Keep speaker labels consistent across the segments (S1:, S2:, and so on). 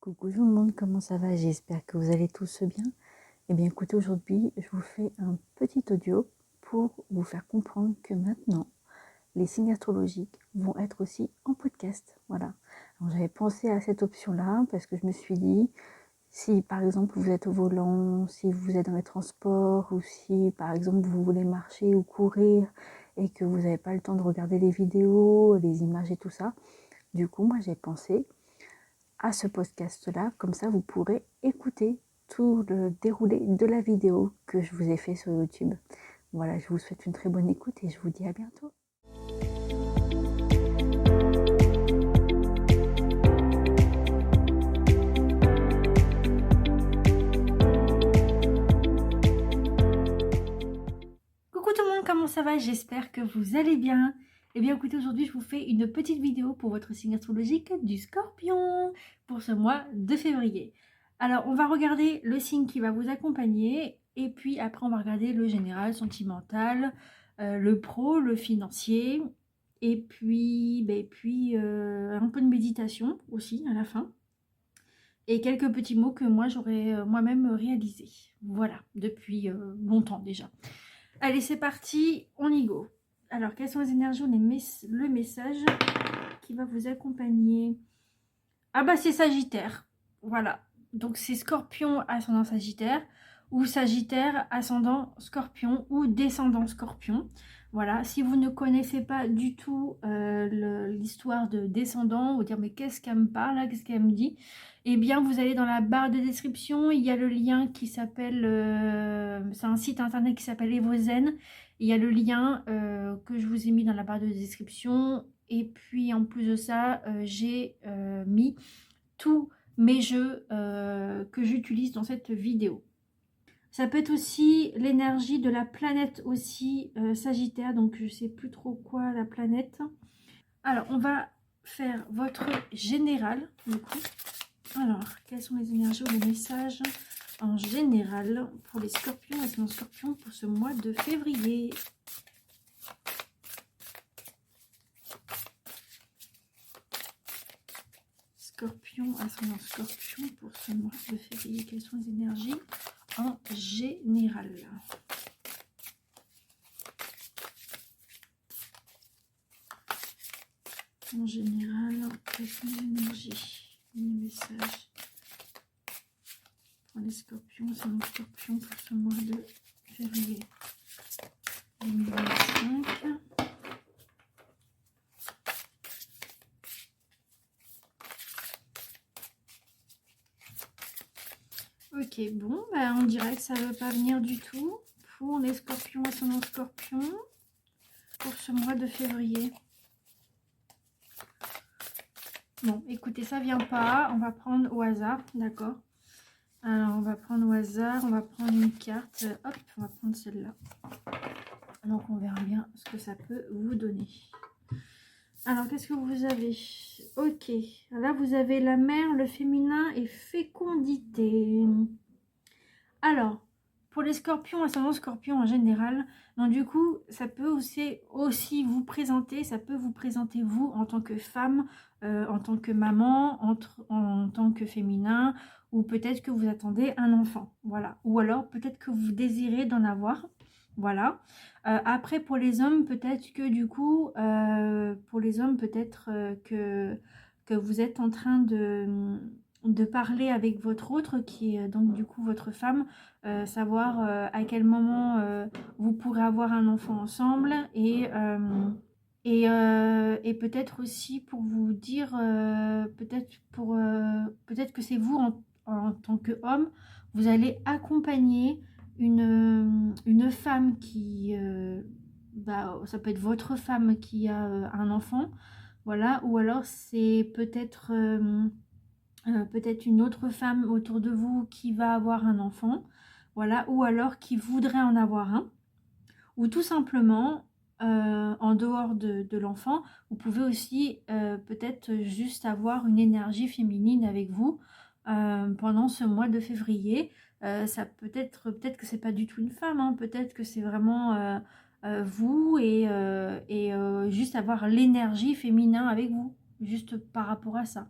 S1: Coucou tout le monde, comment ça va? J'espère que vous allez tous bien. Eh bien écoutez, aujourd'hui je vous fais un petit audio pour vous faire comprendre que maintenant les signes astrologiques vont être aussi en podcast. Voilà. Alors j'avais pensé à cette option-là parce que je me suis dit, si par exemple vous êtes au volant, si vous êtes dans les transports ou si par exemple vous voulez marcher ou courir et que vous n'avez pas le temps de regarder les vidéos, les images et tout ça, du coup moi j'ai pensé à ce podcast-là, comme ça vous pourrez écouter tout le déroulé de la vidéo que je vous ai fait sur YouTube. Voilà, je vous souhaite une très bonne écoute et je vous dis à bientôt. Coucou tout le monde, comment ça va? J'espère que vous allez bien. Eh bien écoutez, aujourd'hui je vous fais une petite vidéo pour votre signe astrologique du Scorpion pour ce mois de février. Alors on va regarder le signe qui va vous accompagner et puis après on va regarder le général, sentimental, le pro, le financier et puis, un peu de méditation aussi à la fin. Et quelques petits mots que moi j'aurais moi-même réalisés. Voilà, depuis longtemps déjà. Allez, c'est parti, on y go. Alors, quelles sont les énergies, le message qui va vous accompagner? Ah bah, c'est Sagittaire. Voilà. Donc, c'est Scorpion ascendant Sagittaire ou Sagittaire ascendant Scorpion ou descendant Scorpion. Voilà. Si vous ne connaissez pas du tout l'histoire de descendant, vous dire mais qu'est-ce qu'elle me parle là, qu'est-ce qu'elle me dit? Eh bien, vous allez dans la barre de description, il y a le lien qui s'appelle, c'est un site internet qui s'appelle Evozen. Il y a le lien que je vous ai mis dans la barre de description. Et puis, en plus de ça, j'ai mis tous mes jeux que j'utilise dans cette vidéo. Ça peut être aussi l'énergie de la planète aussi Sagittaire, donc je sais plus trop quoi la planète. Alors, on va faire votre général, du coup. Alors, quelles sont les énergies ou les messages en général pour les scorpions et son scorpion pour ce mois de février? Scorpion, ascendant Scorpion pour ce mois de février. Quelles sont les énergies en général? En général, quelles sont les énergies, les messages pour les scorpions, ascendant Scorpion pour ce mois de février 2025. Ok, bon, bah on dirait que ça ne veut pas venir du tout pour les scorpions ascendant Scorpion pour ce mois de février. Bon, écoutez, ça vient pas. On va prendre au hasard, d'accord? Alors, on va prendre au hasard. On va prendre une carte. Hop, on va prendre celle-là. Donc, on verra bien ce que ça peut vous donner. Alors, qu'est-ce que vous avez? Ok. Là, vous avez la mer, le féminin et fécondité. Alors, pour les scorpions, ascendant scorpion en général, donc du coup, ça peut aussi vous présenter, ça peut vous présenter vous en tant que femme, en tant que maman, en tant que féminin, ou peut-être que vous attendez un enfant, voilà. Ou alors, peut-être que vous désirez d'en avoir, voilà. Après, pour les hommes, peut-être que du coup, que vous êtes en train de parler avec votre autre, qui est donc du coup votre femme, savoir à quel moment vous pourrez avoir un enfant ensemble et peut-être aussi pour vous dire peut-être que c'est vous en tant qu'homme, vous allez accompagner une femme qui ça peut être votre femme qui a un enfant, voilà, ou alors c'est peut-être une autre femme autour de vous qui va avoir un enfant, voilà, ou alors qui voudrait en avoir un, ou tout simplement, en dehors de l'enfant, vous pouvez aussi peut-être juste avoir une énergie féminine avec vous pendant ce mois de février. Ça peut-être que c'est pas du tout une femme, hein, peut-être que c'est vraiment vous et juste avoir l'énergie féminin avec vous, juste par rapport à ça.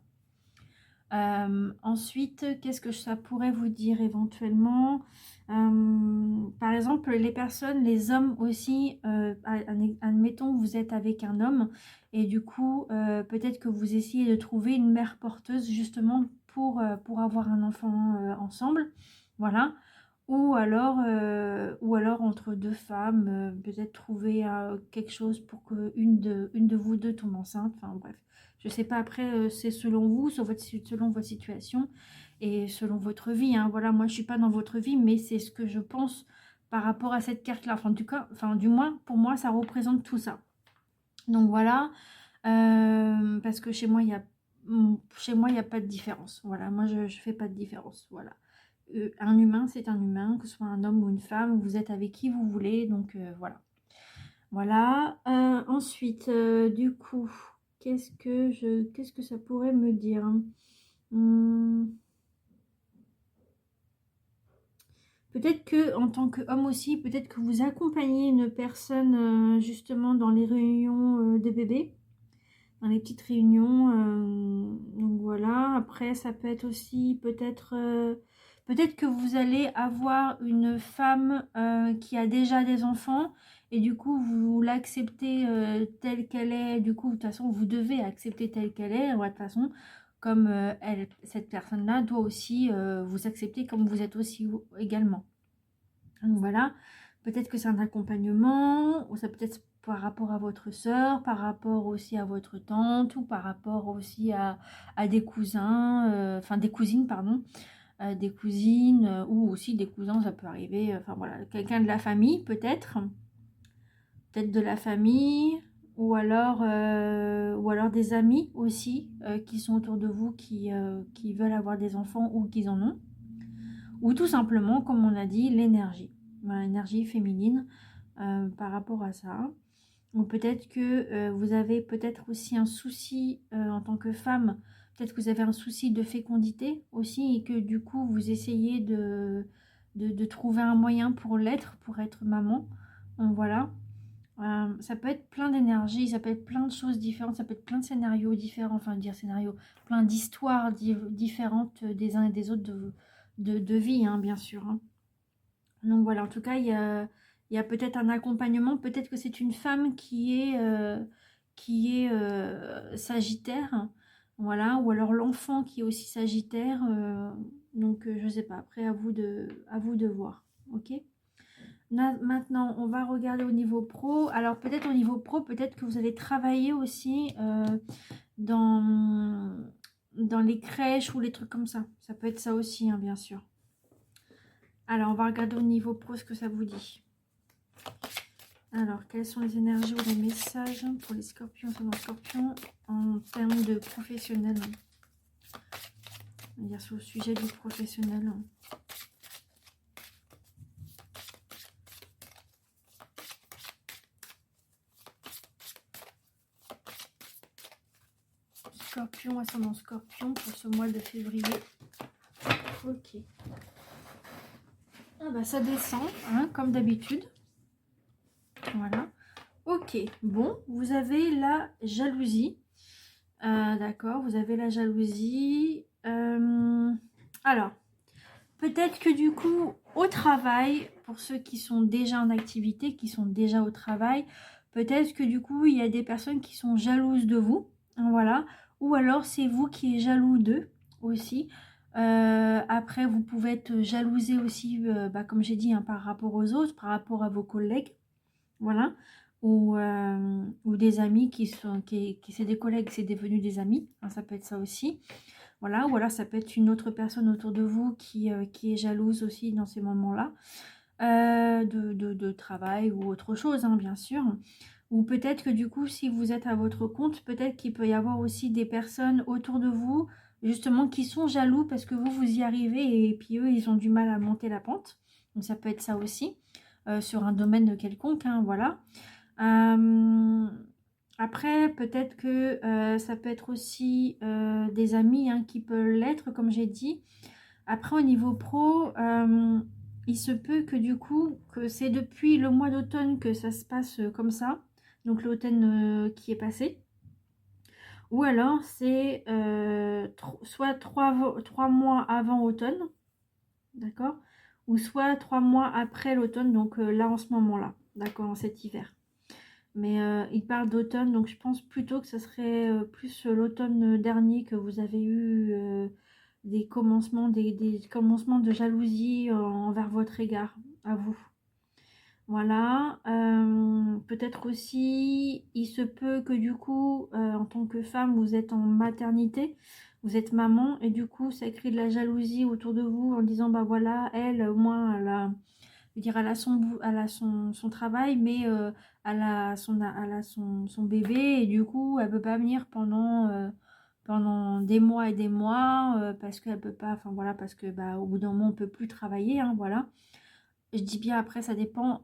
S1: Ensuite, qu'est-ce que ça pourrait vous dire éventuellement? Par exemple, les personnes, les hommes aussi, admettons, vous êtes avec un homme et du coup, peut-être que vous essayez de trouver une mère porteuse justement pour avoir un enfant ensemble. Voilà. Ou alors entre deux femmes, peut-être trouver quelque chose pour que une de vous deux tombe enceinte. Enfin bref, je sais pas, après c'est selon vous, selon votre situation et selon votre vie, hein. Voilà, moi je suis pas dans votre vie, mais c'est ce que je pense par rapport à cette carte-là. Enfin du moins pour moi ça représente tout ça. Donc voilà, parce que chez moi il y a pas de différence. Voilà, moi je fais pas de différence. Voilà. Un humain, c'est un humain, que ce soit un homme ou une femme, vous êtes avec qui vous voulez, donc voilà. Voilà. Ensuite, du coup, qu'est-ce que ça pourrait me dire? Hum, Peut-être que en tant qu'homme aussi, peut-être que vous accompagnez une personne justement dans les réunions de bébés, dans les petites réunions. Donc voilà. Après, ça peut être aussi peut-être que vous allez avoir une femme qui a déjà des enfants et du coup vous l'acceptez telle qu'elle est. Du coup, de toute façon, vous devez accepter telle qu'elle est. Ouais, de toute façon, comme cette personne-là doit aussi vous accepter comme vous êtes aussi également. Donc voilà, peut-être que c'est un accompagnement, ou ça peut être par rapport à votre sœur, par rapport aussi à votre tante, ou par rapport aussi à des cousins, enfin des cousines, pardon, des cousines, ou aussi des cousins, ça peut arriver, enfin voilà, quelqu'un de la famille peut-être de la famille, ou alors des amis aussi, qui sont autour de vous, qui veulent avoir des enfants ou qui en ont, ou tout simplement, comme on a dit, l'énergie. Voilà, l'énergie féminine par rapport à ça. Ou peut-être que vous avez peut-être aussi un souci en tant que femme, peut-être que vous avez un souci de fécondité aussi et que du coup vous essayez de trouver un moyen pour l'être, pour être maman. Donc voilà. Ça peut être plein d'énergie, ça peut être plein de choses différentes, ça peut être plein de scénarios différents, enfin dire scénarios, plein d'histoires différentes des uns et des autres de vie, hein, bien sûr. Hein. Donc voilà, en tout cas, il y a peut-être un accompagnement, peut-être que c'est une femme qui est sagittaire, hein, voilà, ou alors l'enfant qui est aussi sagittaire. Donc je sais pas, après à vous de voir, ok? Maintenant, on va regarder au niveau pro. Alors peut-être au niveau pro, peut-être que vous allez travailler aussi dans, dans les crèches ou les trucs comme ça. Ça peut être ça aussi, hein, bien sûr. Alors, on va regarder au niveau pro ce que ça vous dit. Alors, quelles sont les énergies ou les messages pour les scorpions, scorpions en termes de professionnel? On va dire sur le sujet du professionnel. Scorpion, ascendant scorpion pour ce mois de février. Ok. Ah bah ça descend, hein, comme d'habitude. Voilà. Ok, bon, vous avez la jalousie. D'accord, vous avez la jalousie. Alors, peut-être que du coup, au travail, pour ceux qui sont déjà en activité, qui sont déjà au travail, peut-être que du coup, il y a des personnes qui sont jalouses de vous. Hein, voilà. Ou alors, c'est vous qui êtes jaloux d'eux aussi. Après, vous pouvez être jalousé aussi, comme j'ai dit, hein, par rapport aux autres, par rapport à vos collègues. Voilà. Ou des amis qui c'est des collègues, c'est devenu des amis. Hein, ça peut être ça aussi. Voilà, ou alors ça peut être une autre personne autour de vous qui est jalouse aussi dans ces moments-là, de travail ou autre chose, hein, bien sûr. Ou peut-être que du coup, si vous êtes à votre compte, peut-être qu'il peut y avoir aussi des personnes autour de vous, justement, qui sont jaloux parce que vous y arrivez et puis eux, ils ont du mal à monter la pente. Donc ça peut être ça aussi, sur un domaine quelconque, hein, voilà. Après, peut-être que ça peut être aussi des amis, hein, qui peuvent l'être, comme j'ai dit. Après, au niveau pro, il se peut que du coup, que c'est depuis le mois d'automne que ça se passe comme ça. Donc l'automne qui est passé. Ou alors c'est soit 3 mois avant automne, d'accord? Ou soit 3 mois après l'automne, donc là en ce moment-là, d'accord, en cet hiver. Mais il parle d'automne, donc je pense plutôt que ce serait plus l'automne dernier que vous avez eu des commencements, des commencements de jalousie envers votre égard, à vous. Voilà. Peut-être aussi, il se peut que du coup, en tant que femme, vous êtes en maternité, vous êtes maman, et du coup, ça crée de la jalousie autour de vous en disant, bah voilà, elle, au moins, je veux dire, elle a son travail, mais elle a son bébé, et du coup, elle peut pas venir pendant des mois et des mois, parce qu'elle peut pas, enfin voilà, parce que bah, au bout d'un moment, on peut plus travailler, hein, voilà. Je dis bien après, ça dépend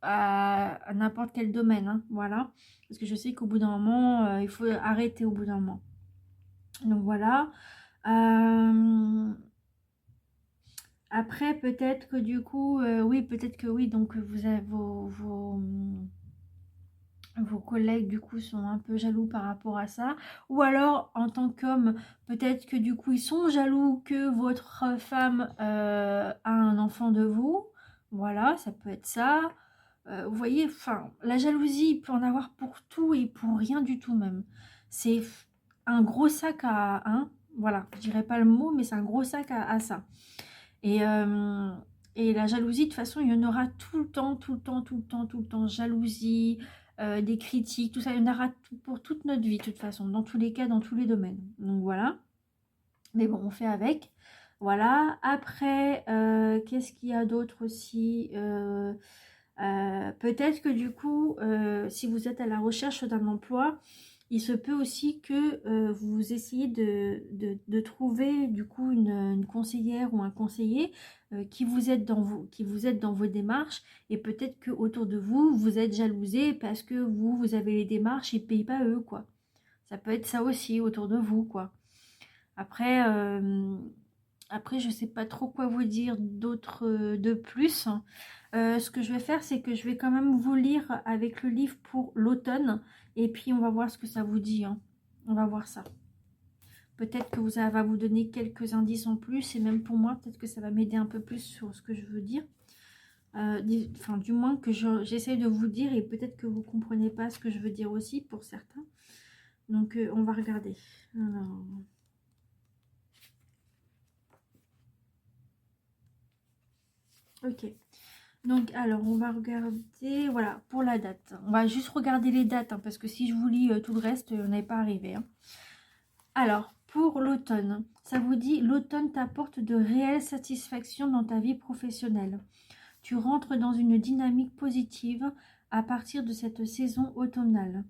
S1: à n'importe quel domaine, hein, voilà. Parce que je sais qu'au bout d'un moment, il faut arrêter au bout d'un moment. Donc voilà. Euh, Après, peut-être que du coup, oui, peut-être que oui, donc vous avez vos collègues du coup sont un peu jaloux par rapport à ça. Ou alors, en tant qu'homme, peut-être que du coup, ils sont jaloux que votre femme a un enfant de vous. Voilà, ça peut être ça. Vous voyez, enfin, la jalousie, il peut en avoir pour tout et pour rien du tout même. C'est un gros sac à... Hein, voilà, je dirais pas le mot, mais c'est un gros sac à ça. Et, euh, et la jalousie, de toute façon, il y en aura tout le temps, tout le temps, tout le temps, tout le temps. Jalousie, des critiques, tout ça, il y en aura pour toute notre vie, de toute façon, dans tous les cas, dans tous les domaines. Donc voilà. Mais bon, on fait avec. Voilà. Après, qu'est-ce qu'il y a d'autre aussi peut-être que du coup, si vous êtes à la recherche d'un emploi, il se peut aussi que vous essayez de trouver du coup une conseillère ou un conseiller qui vous aide dans vos démarches, et peut-être que autour de vous, vous êtes jalousé parce que vous avez les démarches et ne payent pas eux, quoi. Ça peut être ça aussi autour de vous, quoi. Après, après, je sais pas trop quoi vous dire d'autre de plus. Ce que je vais faire, c'est que je vais quand même vous lire avec le livre pour l'automne. Et puis, on va voir ce que ça vous dit, hein. On va voir ça. Peut-être que ça va vous donner quelques indices en plus. Et même pour moi, peut-être que ça va m'aider un peu plus sur ce que je veux dire. Enfin, du moins que j'essaye de vous dire. Et peut-être que vous ne comprenez pas ce que je veux dire aussi pour certains. Donc, on va regarder. Alors... Ok. Donc, alors, on va regarder, voilà, pour la date. On va juste regarder les dates, hein, parce que si je vous lis tout le reste, on n'est pas arrivé, hein. Alors, pour l'automne, ça vous dit, l'automne t'apporte de réelles satisfactions dans ta vie professionnelle. Tu rentres dans une dynamique positive à partir de cette saison automnale.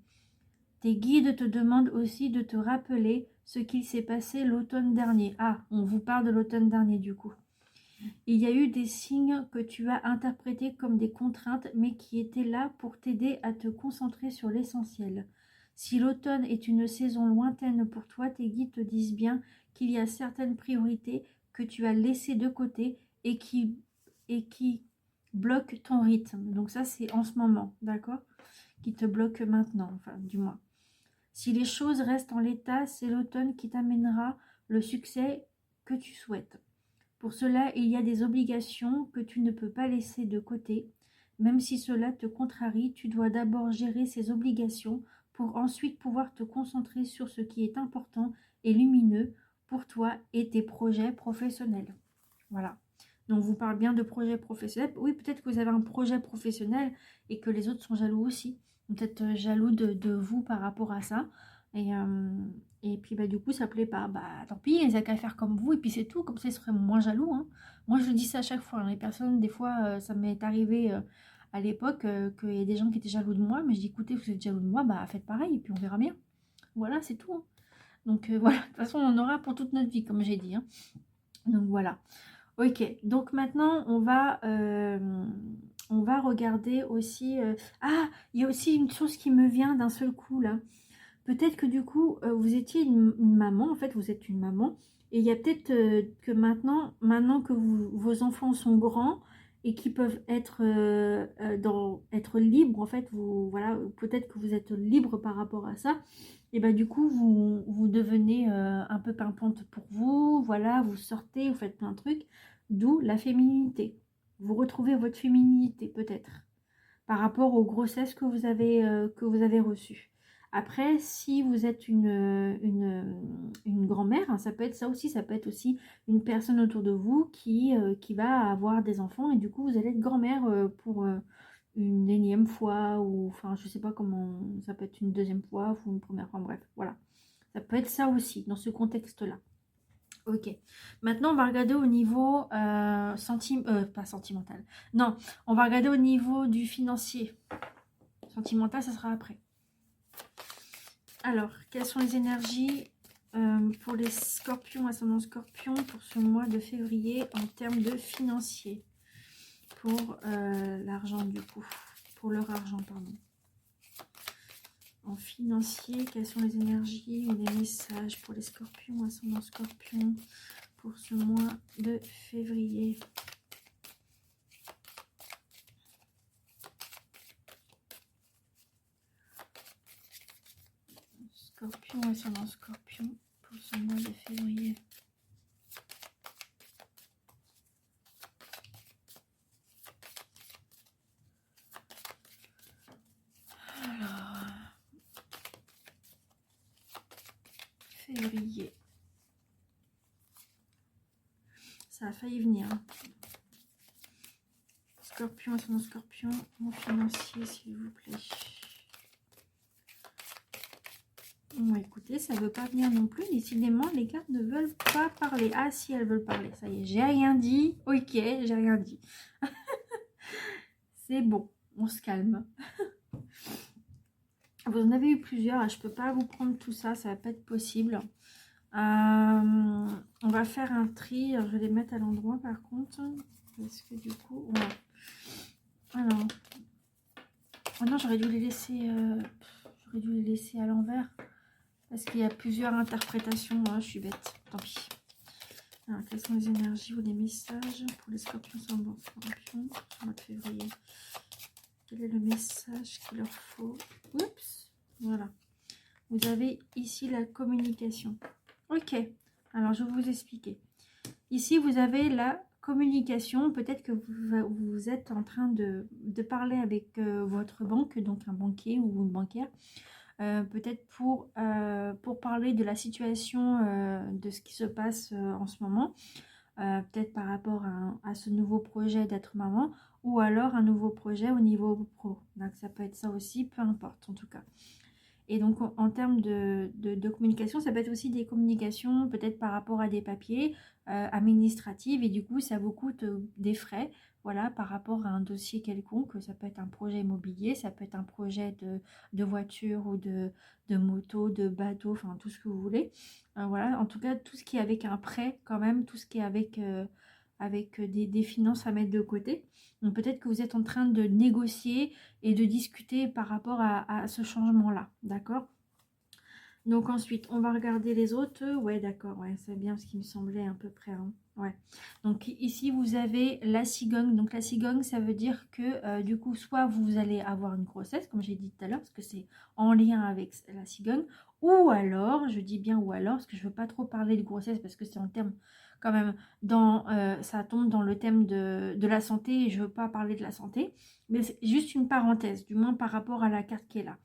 S1: Tes guides te demandent aussi de te rappeler ce qu'il s'est passé l'automne dernier. Ah, on vous parle de l'automne dernier du coup. Il y a eu des signes que tu as interprétés comme des contraintes, mais qui étaient là pour t'aider à te concentrer sur l'essentiel. Si l'automne est une saison lointaine pour toi, tes guides te disent bien qu'il y a certaines priorités que tu as laissées de côté et qui bloquent ton rythme. Donc ça, c'est en ce moment, d'accord? Qui te bloque maintenant, enfin, du moins. Si les choses restent en l'état, c'est l'automne qui t'amènera le succès que tu souhaites. Pour cela, il y a des obligations que tu ne peux pas laisser de côté. Même si cela te contrarie, tu dois d'abord gérer ces obligations pour ensuite pouvoir te concentrer sur ce qui est important et lumineux pour toi et tes projets professionnels. Voilà. Donc, vous parle bien de projets professionnels. Oui, peut-être que vous avez un projet professionnel et que les autres sont jaloux aussi. Peut-être jaloux de vous par rapport à ça. Et puis, bah, du coup, ça plaît pas. Bah, tant pis, ils n'ont qu'à faire comme vous et puis c'est tout. Comme ça, ils seraient moins jaloux, hein. Moi, je dis ça à chaque fois, hein. Les personnes, des fois, ça m'est arrivé à l'époque qu'il y a des gens qui étaient jaloux de moi. Mais je dis, écoutez, vous êtes jaloux de moi, bah, faites pareil et puis on verra bien. Voilà, c'est tout, hein. Donc, voilà. De toute façon, on en aura pour toute notre vie, comme j'ai dit, hein. Donc, voilà. Ok, donc maintenant on va regarder aussi. Ah, il y a aussi une chose qui me vient d'un seul coup là. Peut-être que du coup vous étiez une maman, en fait vous êtes une maman, et il y a peut-être que maintenant que vos enfants sont grands et qui peuvent être, être libres, en fait, vous, voilà, peut-être que vous êtes libre par rapport à ça, et bah du coup, vous devenez un peu pimpante pour vous, voilà, vous sortez, vous faites plein de trucs, d'où la féminité. Vous retrouvez votre féminité, peut-être par rapport aux grossesses que vous avez reçues. Après, si vous êtes une grand-mère, hein, ça peut être ça aussi, ça peut être aussi une personne autour de vous qui va avoir des enfants et du coup vous allez être grand-mère pour une énième fois ou enfin je sais pas comment, ça peut être une deuxième fois ou une première fois, bref, voilà. Ça peut être ça aussi dans ce contexte-là. Ok. Maintenant, on va regarder au niveau pas sentimental. Non, on va regarder au niveau du financier. Sentimental, ça sera après. Alors, quelles sont les énergies pour les scorpions, ascendant scorpion, pour ce mois de février en termes de financier? Pour l'argent, du coup. Pour leur argent, pardon. En financier, quelles sont les énergies ou les messages pour les scorpions, ascendant scorpion, pour ce mois de février? Scorpion, ascendant scorpion, pour ce mois de février. Alors, février. Ça a failli venir. Scorpion, ascendant scorpion, mon financier, s'il vous plaît. Bon, écoutez, ça ne veut pas venir non plus. Décidément, les cartes ne veulent pas parler. Ah, si, elles veulent parler. Ça y est, j'ai rien dit. Ok, j'ai rien dit. C'est bon, on se calme. Vous en avez eu plusieurs. Je ne peux pas vous prendre tout ça. Ça ne va pas être possible. On va faire un tri. Je vais les mettre à l'endroit, par contre. Parce que du coup, ouais. Alors, oh non, j'aurais dû les laisser... j'aurais dû les laisser à l'envers. Parce qu'il y a plusieurs interprétations. Hein, je suis bête. Tant pis. Alors, quelles sont les énergies ou les messages pour les scorpions sans bon scorpion au mois de février? Quel est le message qu'il leur faut? Oups. Voilà. Vous avez ici la communication. Ok. Alors, je vais vous expliquer. Ici, vous avez la communication. Peut-être que vous êtes en train de parler avec votre banque, donc un banquier ou une banquière. Peut-être pour parler de la situation, de ce qui se passe en ce moment, peut-être par rapport à ce nouveau projet d'être maman, ou alors un nouveau projet au niveau pro. Donc ça peut être ça aussi, peu importe en tout cas. Et donc en termes de communication, ça peut être aussi des communications peut-être par rapport à des papiers administratifs, et du coup ça vous coûte des frais, voilà, par rapport à un dossier quelconque. Ça peut être un projet immobilier, ça peut être un projet de voiture ou de moto, de bateau, enfin tout ce que vous voulez. Voilà, en tout cas tout ce qui est avec un prêt quand même, tout ce qui est avec des finances à mettre de côté. Donc peut-être que vous êtes en train de négocier et de discuter par rapport à ce changement-là, d'accord? Donc ensuite, on va regarder les autres. Ouais, d'accord, ouais, c'est bien ce qui me semblait à peu près. Hein. Ouais. Donc ici, vous avez la cigogne. Donc la cigogne, ça veut dire que du coup, soit vous allez avoir une grossesse, comme j'ai dit tout à l'heure, parce que c'est en lien avec la cigogne, ou alors, je dis bien ou alors, parce que je ne veux pas trop parler de grossesse, parce que c'est en termes quand même, ça tombe dans le thème de la santé, et je ne veux pas parler de la santé, mais c'est juste une parenthèse, du moins par rapport à la carte qui est là.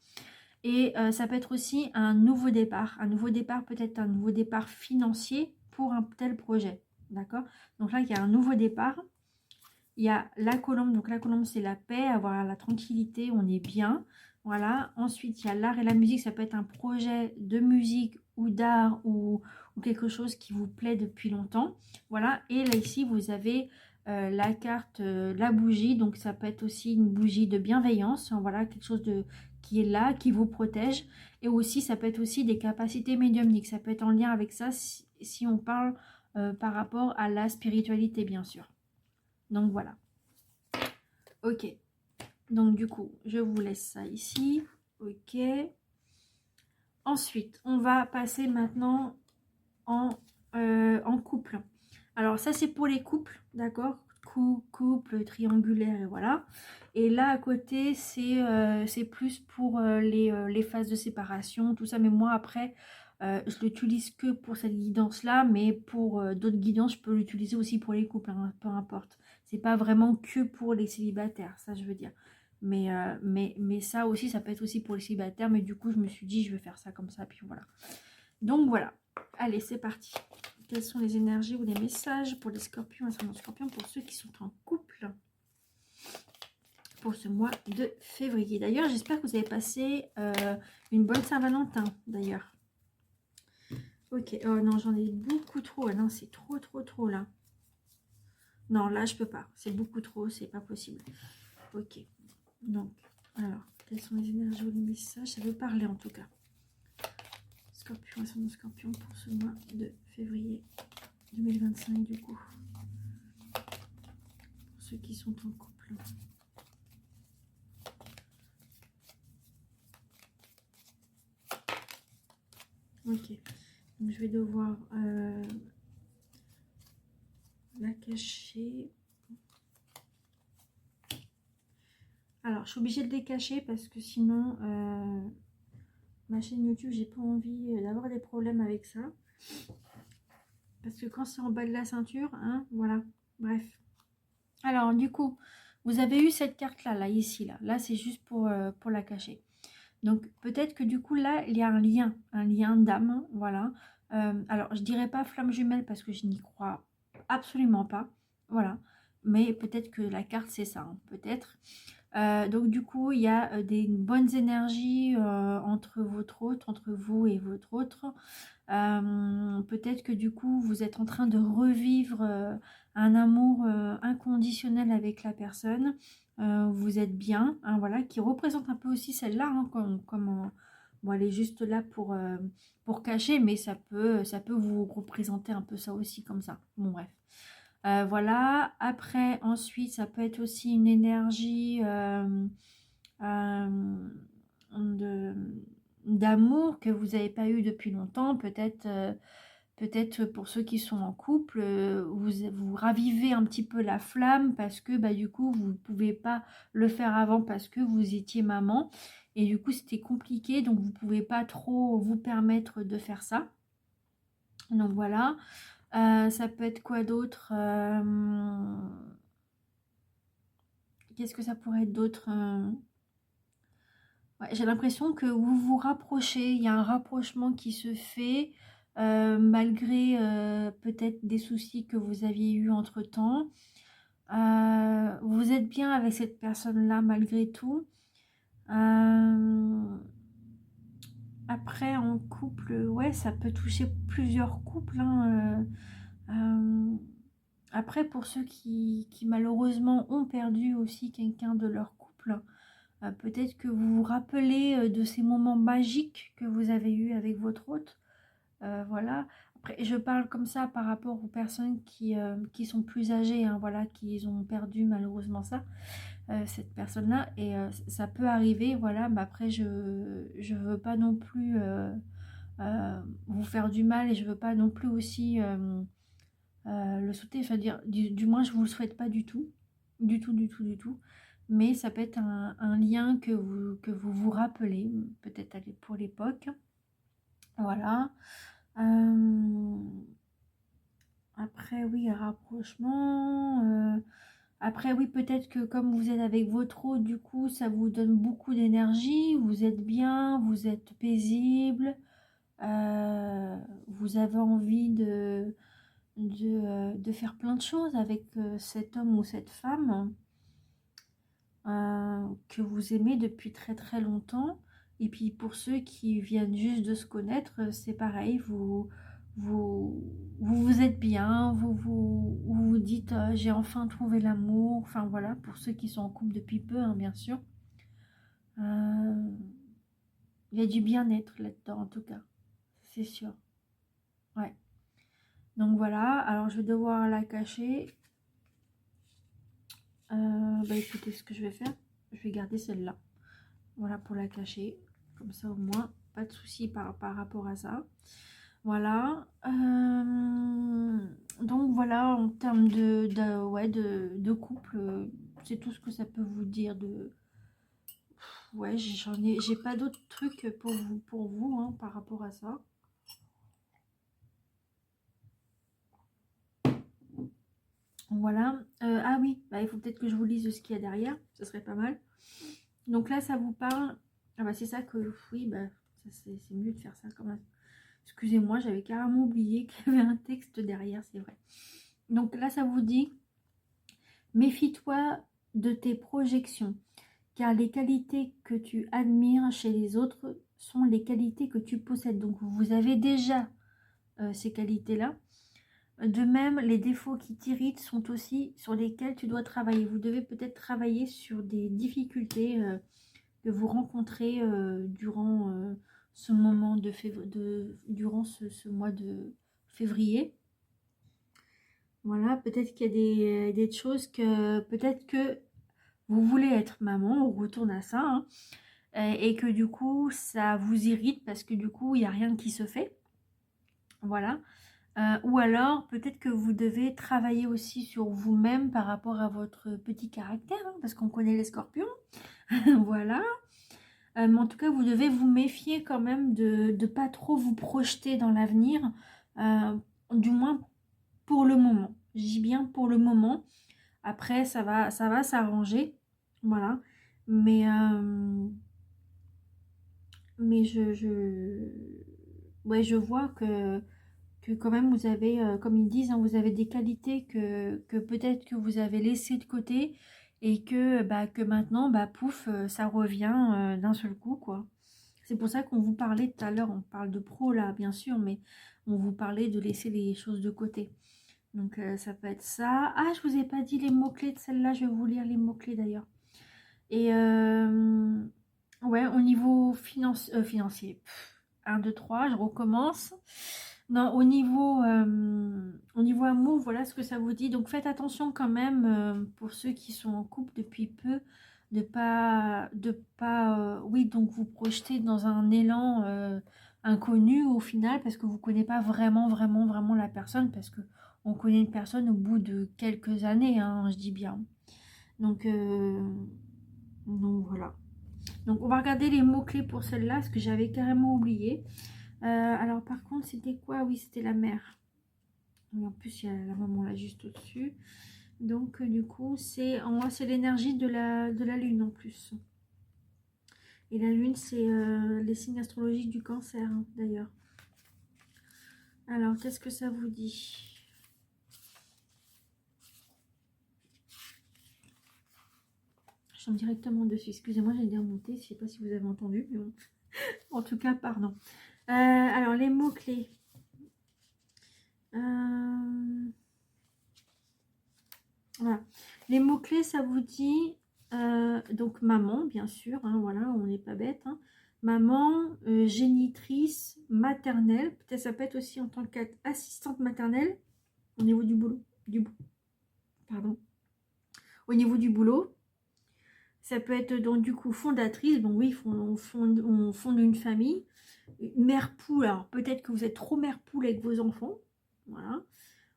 S1: Et ça peut être aussi un nouveau départ. Un nouveau départ, peut-être un nouveau départ financier pour un tel projet. D'accord? Donc là, il y a un nouveau départ. Il y a la colombe. Donc la colombe, c'est la paix, avoir la tranquillité, on est bien. Voilà. Ensuite, il y a l'art et la musique. Ça peut être un projet de musique ou d'art ou quelque chose qui vous plaît depuis longtemps. Voilà. Et là, ici, vous avez la carte, la bougie. Donc ça peut être aussi une bougie de bienveillance. Voilà, quelque chose qui est là, qui vous protège. Et aussi, ça peut être aussi des capacités médiumniques. Ça peut être en lien avec ça si on parle par rapport à la spiritualité, bien sûr. Donc voilà. Ok. Donc du coup, je vous laisse ça ici. Ok. Ensuite, on va passer maintenant en couple. Alors ça, c'est pour les couples, d'accord? couple triangulaire, et voilà. Et là à côté c'est plus pour les phases de séparation, tout ça. Mais moi après je l'utilise que pour cette guidance là, mais pour d'autres guidances je peux l'utiliser aussi pour les couples, hein, peu importe. C'est pas vraiment que pour les célibataires, ça je veux dire. Mais ça aussi, ça peut être aussi pour les célibataires. Mais du coup je me suis dit je vais faire ça comme ça, puis voilà. Donc voilà, allez c'est parti. Quelles sont les énergies ou les messages pour les scorpions, ascendant scorpion, pour ceux qui sont en couple pour ce mois de février. D'ailleurs, j'espère que vous avez passé une bonne Saint-Valentin, d'ailleurs. Ok, oh non, j'en ai beaucoup trop. Ah non, c'est trop là. Non, là, je peux pas. C'est beaucoup trop, c'est pas possible. Ok, donc, alors, quelles sont les énergies ou les messages? Ça veut parler en tout cas. Scorpion, ascendant scorpion pour ce mois de février 2025 du coup. Pour ceux qui sont en couple. Ok, donc je vais devoir la cacher. Alors, je suis obligée de les cacher parce que sinon, ma chaîne YouTube, j'ai pas envie d'avoir des problèmes avec ça. Parce que quand c'est en bas de la ceinture, hein, voilà, bref. Alors, du coup, vous avez eu cette carte-là, là, ici, là. Là, c'est juste pour la cacher. Donc, peut-être que du coup, là, il y a un lien d'âme, voilà. Alors, je dirais pas flamme jumelle parce que je n'y crois absolument pas, voilà. Mais peut-être que la carte, c'est ça, hein, peut-être. Donc du coup, il y a des bonnes énergies entre votre hôte, entre vous et votre autre. Peut-être que du coup, vous êtes en train de revivre un amour inconditionnel avec la personne. Vous êtes bien, hein, voilà, qui représente un peu aussi celle-là, hein, bon, elle est juste là pour cacher, mais ça peut vous représenter un peu ça aussi comme ça. Bon, bref. Voilà, après, ensuite, ça peut être aussi une énergie d'amour que vous n'avez pas eu depuis longtemps. Peut-être pour ceux qui sont en couple, vous ravivez un petit peu la flamme parce que bah, du coup, vous ne pouvez pas le faire avant parce que vous étiez maman. Et du coup, c'était compliqué, donc vous ne pouvez pas trop vous permettre de faire ça. Donc voilà. Ça peut être quoi d'autre? Qu'est-ce que ça pourrait être d'autre? Ouais, j'ai l'impression que vous vous rapprochez. Il y a un rapprochement qui se fait malgré peut-être des soucis que vous aviez eu entre-temps. Vous êtes bien avec cette personne-là malgré tout. Après, en couple, ouais, ça peut toucher plusieurs couples, hein, après, pour ceux qui malheureusement ont perdu aussi quelqu'un de leur couple, peut-être que vous vous rappelez de ces moments magiques que vous avez eus avec votre hôte. Voilà. Après, je parle comme ça par rapport aux personnes qui sont plus âgées, hein, voilà, qui ont perdu malheureusement ça, cette personne-là. Et ça peut arriver, voilà. Mais après, je veux pas non plus vous faire du mal et je veux pas non plus aussi le souhaiter, enfin dire, du moins je vous le souhaite pas du tout, du tout, mais ça peut être un lien que vous rappelez, peut-être pour l'époque, voilà. Après oui, rapprochement, après oui, peut-être que comme vous êtes avec votre hôte, du coup ça vous donne beaucoup d'énergie, vous êtes bien, vous êtes paisible, vous avez envie de faire plein de choses avec cet homme ou cette femme que vous aimez depuis très très longtemps. Et puis pour ceux qui viennent juste de se connaître, c'est pareil, vous êtes bien, vous dites j'ai enfin trouvé l'amour, enfin voilà, pour ceux qui sont en couple depuis peu, hein, bien sûr. Il y a du bien-être là-dedans en tout cas, c'est sûr. Ouais. Donc voilà, alors je vais devoir la cacher. Bah écoutez, ce que je vais faire, je vais garder celle-là. Voilà, pour la cacher. Comme ça au moins, pas de souci par rapport à ça. Voilà. Donc voilà, en termes ouais, de couple, c'est tout ce que ça peut vous dire de... Ouais, j'ai pas d'autres trucs pour vous hein, par rapport à ça. Voilà. Ah oui, bah, il faut peut-être que je vous lise ce qu'il y a derrière, ce serait pas mal. Donc là, ça vous parle... Ah bah c'est ça que... Oui, bah c'est mieux de faire ça quand même. Excusez-moi, j'avais carrément oublié qu'il y avait un texte derrière, c'est vrai. Donc là, ça vous dit, méfie-toi de tes projections, car les qualités que tu admires chez les autres sont les qualités que tu possèdes. Donc vous avez déjà ces qualités-là. De même, les défauts qui t'irritent sont aussi sur lesquels tu dois travailler. Vous devez peut-être travailler sur des difficultés que vous rencontrez durant ce moment durant ce mois de février. Voilà, peut-être qu'il y a des choses que peut-être que vous voulez être maman, on retourne à ça, hein, et que du coup ça vous irrite parce que du coup il n'y a rien qui se fait. Voilà. Ou alors peut-être que vous devez travailler aussi sur vous-même par rapport à votre petit caractère, hein, parce qu'on connaît les scorpions. Voilà. Mais en tout cas, vous devez vous méfier quand même de ne pas trop vous projeter dans l'avenir, du moins pour le moment. Je dis bien pour le moment. Après, ça va s'arranger. Voilà. Mais, mais ouais, je vois que quand même vous avez, comme ils disent, hein, vous avez des qualités que peut-être que vous avez laissées de côté et que maintenant, bah, pouf, ça revient d'un seul coup, quoi. C'est pour ça qu'on vous parlait tout à l'heure, on parle de pro là, bien sûr, mais on vous parlait de laisser les choses de côté. Donc ça peut être ça. Ah, je vous ai pas dit les mots-clés de celle-là, je vais vous lire les mots-clés d'ailleurs. Et ouais, au niveau financier, 1, 2, 3, je recommence. Non, au niveau amour, voilà ce que ça vous dit. Donc faites attention quand même pour ceux qui sont en couple depuis peu, oui, donc vous projeter dans un élan inconnu au final parce que vous ne connaissez pas vraiment la personne parce que on connaît une personne au bout de quelques années, hein, je dis bien. Donc, donc voilà. Donc on va regarder les mots-clés pour celle-là, parce que j'avais carrément oublié. Alors par contre, c'était quoi? Oui, c'était la mère. Et en plus, il y a la maman là juste au-dessus. Donc du coup, c'est l'énergie de la lune en plus. Et la lune, c'est les signes astrologiques du cancer, hein, d'ailleurs. Alors, qu'est-ce que ça vous dit? Je tombe directement dessus. Excusez-moi, j'ai remonter. Je ne sais pas si vous avez entendu, mais bon. En tout cas, pardon. Alors, les mots-clés. Voilà. Les mots-clés, ça vous dit donc maman, bien sûr, hein, voilà, on n'est pas bête. Hein. Maman, génitrice, maternelle, peut-être ça peut être aussi en tant qu'assistante maternelle au niveau du boulot. Pardon. Au niveau du boulot. Ça peut être donc du coup fondatrice, bon oui, on fonde une famille. Mère poule, alors peut-être que vous êtes trop mère poule avec vos enfants. Voilà.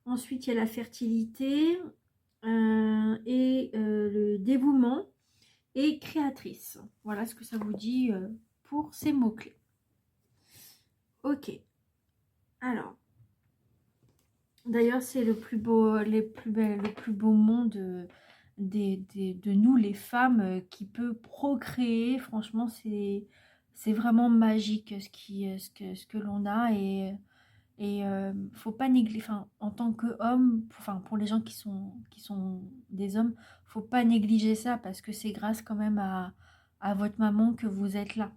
S1: Ensuite, il y a la fertilité et le dévouement et créatrice. Voilà ce que ça vous dit pour ces mots-clés. Ok. Alors, d'ailleurs, c'est le plus beau, le plus beau monde de nous, les femmes, qui peut procréer. Franchement, c'est vraiment magique ce que l'on a et faut pas négliger, enfin, en tant qu'homme, enfin, pour les gens qui sont des hommes, faut pas négliger ça parce que c'est grâce quand même à votre maman que vous êtes là.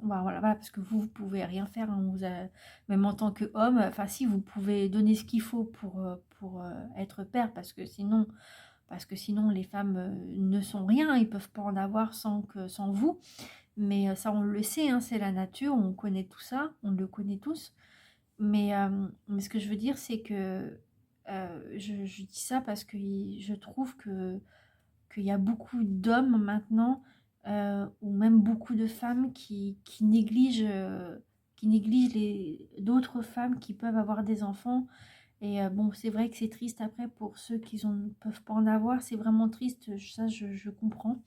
S1: Voilà, parce que vous pouvez rien faire, hein, même en tant qu'homme, enfin si, vous pouvez donner ce qu'il faut pour être père, parce que sinon les femmes ne sont rien, ils peuvent pas en avoir sans vous, mais ça on le sait, hein, c'est la nature, on connaît tout ça, on le connaît tous. Mais ce que je veux dire, c'est que je dis ça parce que je trouve qu'il y a beaucoup d'hommes maintenant, ou même beaucoup de femmes qui négligent d'autres femmes qui peuvent avoir des enfants Et bon, c'est vrai que c'est triste après pour ceux qui ne peuvent pas en avoir. C'est vraiment triste, ça je comprends.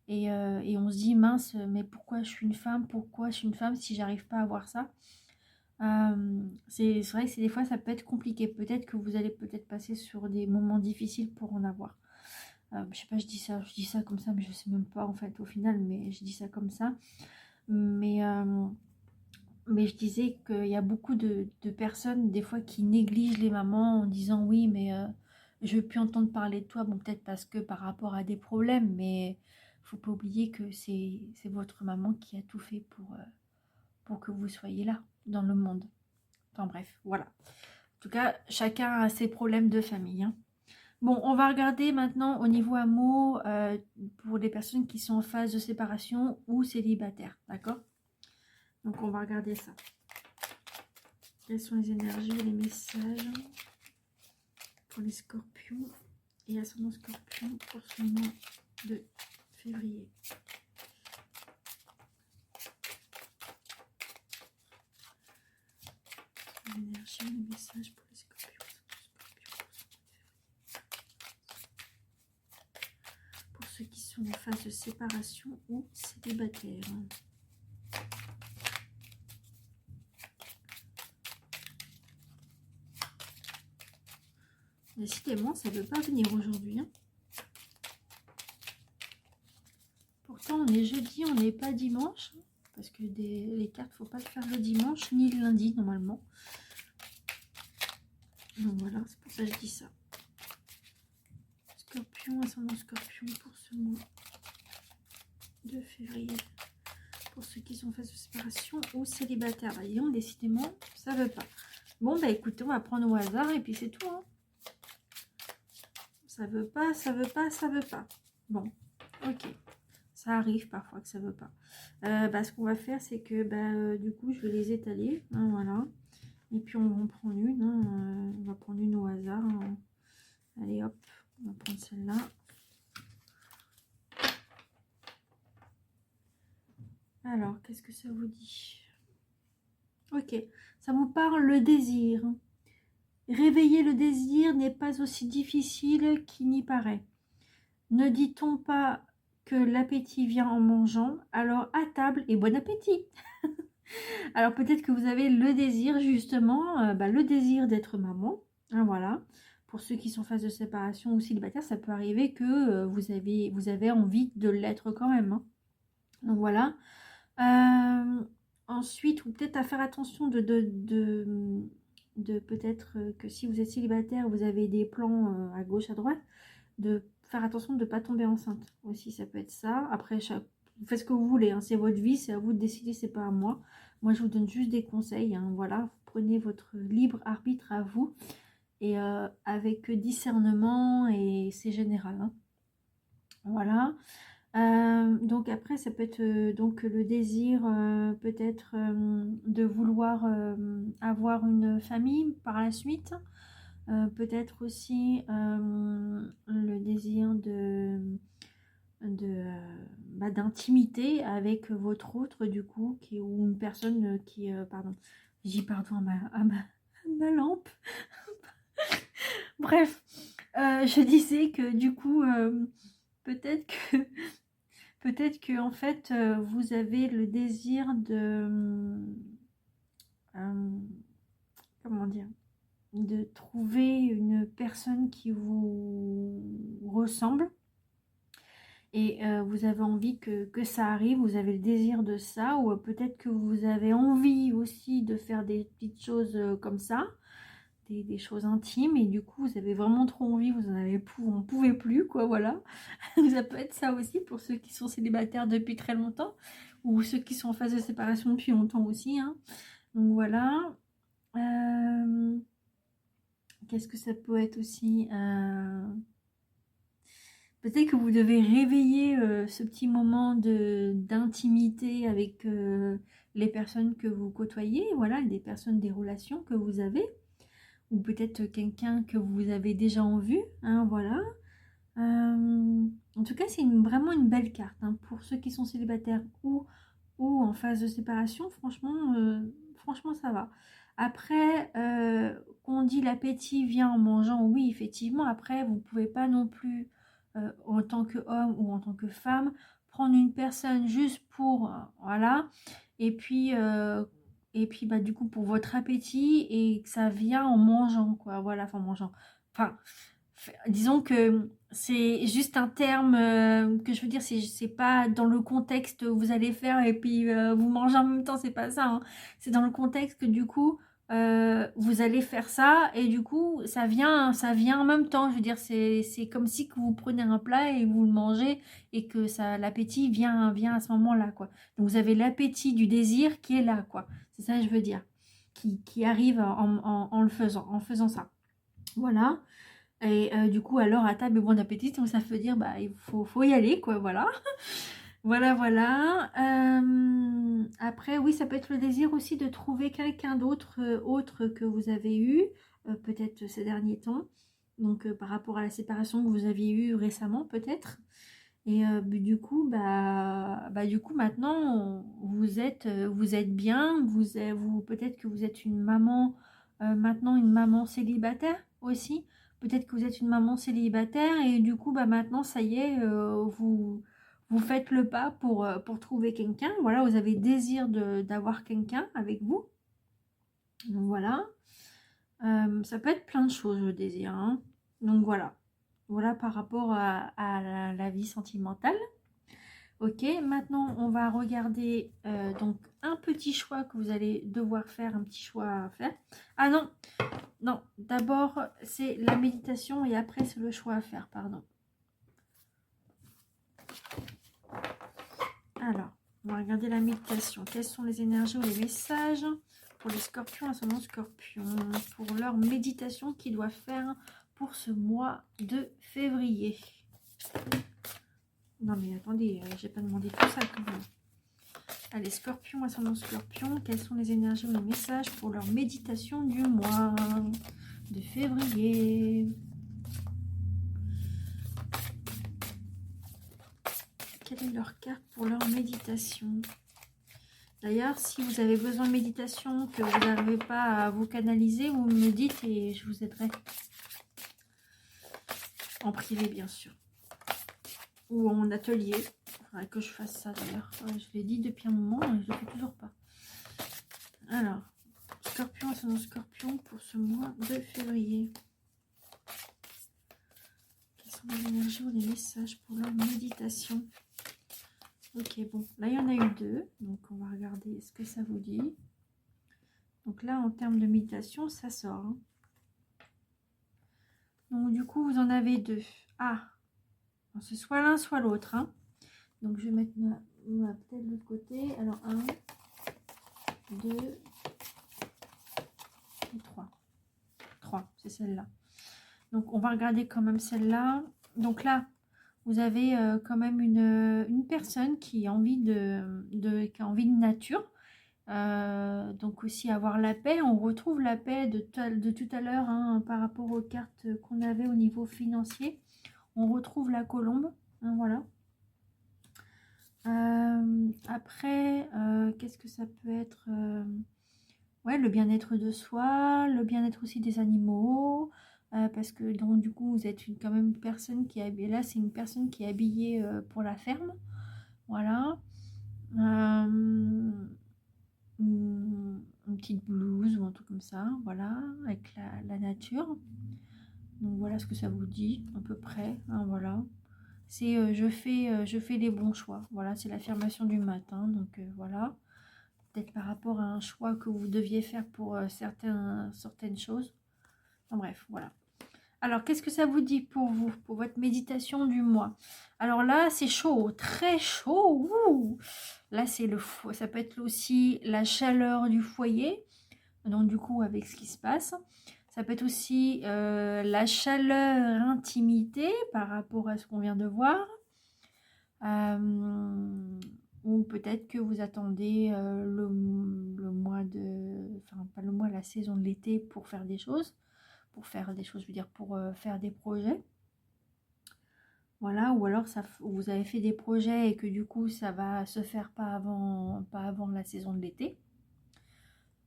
S1: Et on se dit, mince, mais pourquoi je suis une femme? Pourquoi je suis une femme si j'arrive pas à avoir ça? C'est vrai que des fois, ça peut être compliqué. Peut-être que vous allez peut-être passer sur des moments difficiles pour en avoir. Je sais pas, je dis ça comme ça, mais je sais même pas en fait au final, mais je dis ça comme ça. Mais, euh, mais je disais qu'il y a beaucoup de personnes, des fois, qui négligent les mamans en disant oui, mais je veux plus entendre parler de toi. Bon, peut-être parce que par rapport à des problèmes, mais faut pas oublier que c'est votre maman qui a tout fait pour que vous soyez là, dans le monde. Enfin bref, voilà. En tout cas, chacun a ses problèmes de famille, hein. Bon, on va regarder maintenant au niveau amour pour les personnes qui sont en phase de séparation ou célibataires, d'accord? Donc on va regarder ça. Quelles sont les énergies, les messages pour les scorpions et ascendant scorpion pour ce mois de février. L'énergie, les messages pour les scorpions, pour ceux qui sont en phase de séparation ou célibataires. Décidément, ça ne veut pas venir aujourd'hui, hein. Pourtant, on est jeudi, on n'est pas dimanche. Parce que les cartes, il ne faut pas le faire le dimanche, ni le lundi, normalement. Donc voilà, c'est pour ça que je dis ça. Scorpion, ascendant scorpion pour ce mois de février. Pour ceux qui sont en phase de séparation ou célibataires. Bah, disons, décidément, ça ne veut pas. Bon, bah écoutez, on va prendre au hasard et puis c'est tout, hein. Ça veut pas, ça veut pas, ça veut pas. Bon, ok. Ça arrive parfois que ça veut pas. Ce qu'on va faire, c'est que du coup, je vais les étaler. Hein, voilà. Et puis, on en prend une. Hein, on va prendre une au hasard. Hein. Allez, hop. On va prendre celle-là. Alors, qu'est-ce que ça vous dit? Ok. Ça vous parle le désir. Réveiller le désir n'est pas aussi difficile qu'il n'y paraît. Ne dit-on pas que l'appétit vient en mangeant? Alors à table et bon appétit. Alors peut-être que vous avez le désir justement, le désir d'être maman, hein, voilà. Pour ceux qui sont en phase de séparation ou célibataire, ça peut arriver que vous avez envie de l'être quand même, hein. Donc voilà. Ensuite, ou peut-être à faire attention de peut-être que si vous êtes célibataire, vous avez des plans à gauche, à droite, de faire attention de ne pas tomber enceinte aussi, ça peut être ça. Après, vous faites ce que vous voulez, hein, c'est votre vie, c'est à vous de décider, c'est pas à moi. Moi, je vous donne juste des conseils, hein, voilà, vous prenez votre libre arbitre à vous, et avec discernement, et c'est général, hein. Voilà. Donc après, ça peut être donc le désir peut-être de vouloir avoir une famille par la suite. Peut-être aussi le désir d'intimité avec votre autre du coup, ou une personne qui, pardon, je dis pardon à ma lampe. Bref, je disais que du coup, peut-être que peut-être que en fait, vous avez le désir de comment dire, de trouver une personne qui vous ressemble. Et vous avez envie que ça arrive, vous avez le désir de ça, ou peut-être que vous avez envie aussi de faire des petites choses comme ça, des choses intimes, et du coup vous avez vraiment trop envie, vous en pouvez plus, quoi, voilà. Ça peut être ça aussi pour ceux qui sont célibataires depuis très longtemps, ou ceux qui sont en phase de séparation depuis longtemps aussi, hein. Donc voilà. Qu'est-ce que ça peut être aussi peut-être que vous devez réveiller ce petit moment d'intimité avec les personnes que vous côtoyez, voilà, des personnes, des relations que vous avez, ou peut-être quelqu'un que vous avez déjà en vue, hein, voilà. En tout cas, c'est vraiment une belle carte, hein, pour ceux qui sont célibataires ou en phase de séparation, franchement, franchement ça va. Après, qu'on dit l'appétit vient en mangeant, oui, effectivement. Après, vous ne pouvez pas non plus, en tant qu'homme ou en tant que femme, prendre une personne juste pour, voilà, et puis bah, du coup, pour votre appétit, et que ça vient en mangeant, quoi, voilà, enfin, en mangeant. Enfin, disons que c'est juste un terme que je veux dire, c'est pas dans le contexte où vous allez faire et puis vous mangez en même temps, c'est pas ça, hein. C'est dans le contexte que du coup vous allez faire ça et du coup ça vient en même temps. Je veux dire, c'est comme si que vous prenez un plat et vous le mangez et que ça l'appétit vient à ce moment-là, quoi. Donc vous avez l'appétit du désir qui est là, quoi. C'est ça que je veux dire, qui arrive en le faisant, en faisant ça. Voilà. Et du coup, alors à table, bon appétit, donc ça veut dire, bah, faut y aller, quoi, voilà. Voilà, voilà. Après, oui, ça peut être le désir aussi de trouver quelqu'un d'autre, autre que vous avez eu, peut-être ces derniers temps. Donc, par rapport à la séparation que vous aviez eue récemment, peut-être. Et du coup, du coup, maintenant, vous êtes bien. Peut-être que vous êtes une maman, maintenant une maman célibataire aussi. Peut-être que vous êtes une maman célibataire et du coup, bah, maintenant, ça y est, vous faites le pas pour trouver quelqu'un. Voilà, vous avez désir d'avoir quelqu'un avec vous. Donc voilà. Ça peut être plein de choses, le désir, hein. Donc voilà. Voilà par rapport à la vie sentimentale. Ok, maintenant on va regarder donc un petit choix que vous allez devoir faire, un petit choix à faire. Ah non, non, d'abord c'est la méditation et après c'est le choix à faire, pardon. Alors, on va regarder la méditation. Quelles sont les énergies ou les messages pour les scorpions, ascendant scorpion, pour leur méditation qu'ils doivent faire pour ce mois de février. Non mais attendez, j'ai pas demandé tout ça quand même. Allez, scorpion, ascendant scorpion, quelles sont les énergies ou les messages pour leur méditation du mois de février? Quelle est leur carte pour leur méditation? D'ailleurs, si vous avez besoin de méditation, que vous n'arrivez pas à vous canaliser, vous me dites et je vous aiderai. En privé, bien sûr. Ou en atelier. Il faudrait que je fasse ça d'ailleurs. Je l'ai dit depuis un moment, et je ne le fais toujours pas. Alors, scorpion, ascendant scorpion pour ce mois de février. Quelles sont les énergies ou les messages pour leur méditation? Ok, bon, là il y en a eu deux, donc on va regarder ce que ça vous dit. Donc là, en termes de méditation, ça sort, hein. Donc du coup, vous en avez deux. Ah, c'est soit l'un, soit l'autre, hein. Donc je vais mettre ma peut-être de l'autre côté. Alors 1, 2 et 3. 3, c'est celle-là. Donc on va regarder quand même celle-là. Donc là, vous avez quand même une personne qui a envie qui a envie de nature. Donc aussi avoir la paix. On retrouve la paix de tout à l'heure, hein, par rapport aux cartes qu'on avait au niveau financier. On retrouve la colombe, hein, voilà. Après, qu'est-ce que ça peut être? Ouais, le bien-être de soi, le bien-être aussi des animaux, parce que donc du coup vous êtes quand même une personne qui est habillée, là c'est une personne qui est habillée pour la ferme, voilà. Une petite blouse ou un truc comme ça, voilà, avec la nature. Donc voilà ce que ça vous dit à peu près, hein, voilà. C'est je fais les bons choix, voilà, c'est l'affirmation du matin, donc voilà. Peut-être par rapport à un choix que vous deviez faire pour certaines choses. Enfin, bref, voilà. Alors, qu'est-ce que ça vous dit pour vous, pour votre méditation du mois? Alors là, c'est chaud, très chaud. Ouh. Là, ça peut être aussi la chaleur du foyer. Donc, du coup, avec ce qui se passe. Ça peut être aussi la chaleur intimité par rapport à ce qu'on vient de voir. Ou peut-être que vous attendez le mois de... Enfin, pas le mois, la saison de l'été pour faire des choses. Pour faire des choses, je veux dire, pour faire des projets. Voilà, ou alors vous avez fait des projets et que du coup, ça va se faire pas avant la saison de l'été.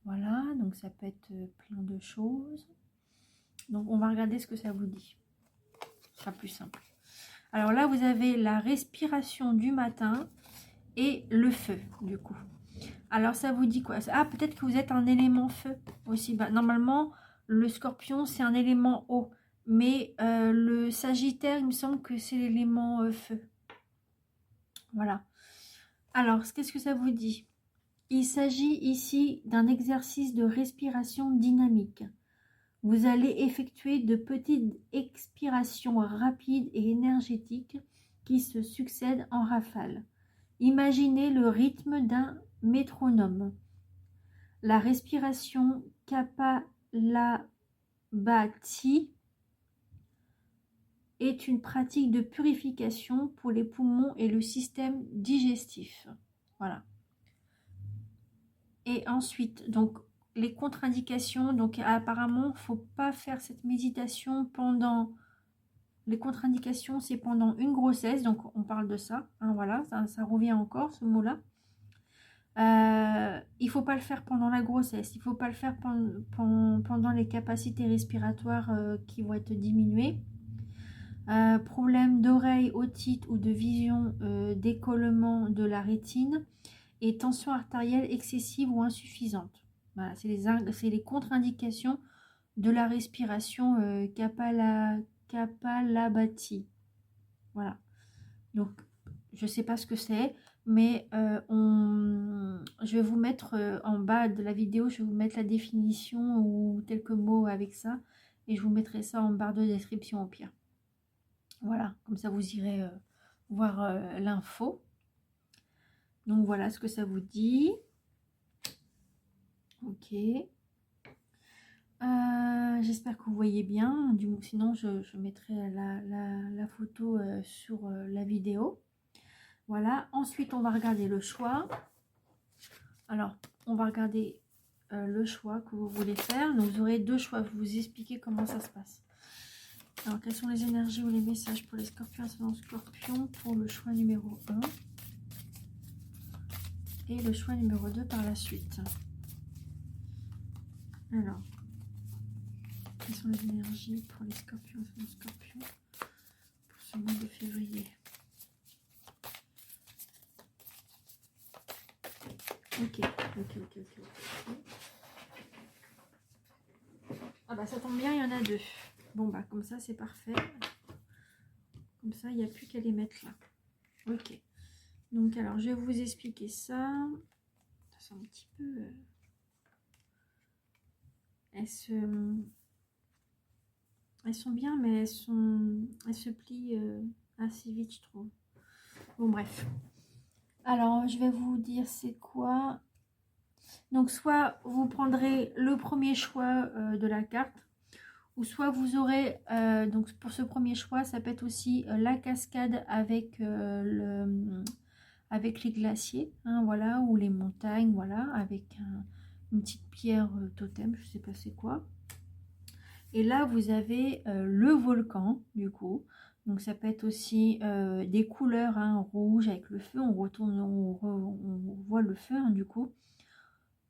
S1: Voilà, donc ça peut être plein de choses. Donc, on va regarder ce que ça vous dit. Ce sera plus simple. Alors là, vous avez la respiration du matin et le feu, du coup. Alors, ça vous dit quoi? Ah, peut-être que vous êtes un élément feu aussi. Bah, normalement, le scorpion, c'est un élément eau. Mais le sagittaire, il me semble que c'est l'élément feu. Voilà. Alors, qu'est-ce que ça vous dit? Il s'agit ici d'un exercice de respiration dynamique. Vous allez effectuer de petites expirations rapides et énergétiques qui se succèdent en rafales. Imaginez le rythme d'un métronome. La respiration Kapalabhati est une pratique de purification pour les poumons et le système digestif. Voilà. Et ensuite, donc, les contre-indications. Donc, apparemment, il ne faut pas faire cette méditation pendant... Les contre-indications, c'est pendant une grossesse. Donc, on parle de ça. Hein, voilà, ça revient encore, ce mot-là. Il ne faut pas le faire pendant la grossesse. Il ne faut pas le faire pendant les capacités respiratoires qui vont être diminuées. Problème d'oreille, otite ou de vision, décollement de la rétine et tension artérielle excessive ou insuffisante. Voilà, c'est les contre-indications de la respiration Kapalabhati. Voilà. Donc, je ne sais pas ce que c'est, mais je vais vous mettre en bas de la vidéo, je vais vous mettre la définition ou quelques mots avec ça, et je vous mettrai ça en barre de description au pire. Voilà, comme ça vous irez voir l'info. Donc voilà ce que ça vous dit. Ok. J'espère que vous voyez bien. Sinon, je mettrai la photo sur la vidéo. Voilà. Ensuite, on va regarder le choix. Alors, on va regarder le choix que vous voulez faire. Donc, vous aurez deux choix. Je vais vous expliquer comment ça se passe. Alors, quelles sont les énergies ou les messages pour les scorpions ascendant scorpion pour le choix numéro 1 et le choix numéro 2 par la suite. Alors, quelles sont les énergies pour les scorpions ascendant scorpion pour ce mois de février? Ok. Ah bah ça tombe bien, il y en a deux. Bon bah comme ça c'est parfait. Comme ça il n'y a plus qu'à les mettre là. Ok. Donc alors je vais vous expliquer ça. Ça sent un petit peu... Elles sont bien mais elles se plient assez vite je trouve. Bon bref. Alors je vais vous dire c'est quoi. Donc soit vous prendrez le premier choix de la carte, ou soit vous aurez, donc pour ce premier choix, ça peut être aussi la cascade avec, avec les glaciers, hein, voilà, ou les montagnes, voilà, avec une petite pierre totem, je sais pas c'est quoi. Et là, vous avez le volcan, du coup. Donc ça peut être aussi des couleurs, hein, rouge avec le feu, on retourne, on voit le feu, hein, du coup.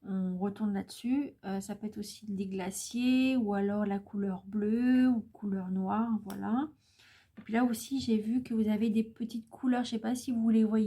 S1: On retourne là-dessus. Ça peut être aussi des glaciers ou alors la couleur bleue ou couleur noire, voilà. Et puis là aussi, j'ai vu que vous avez des petites couleurs, je ne sais pas si vous les voyez.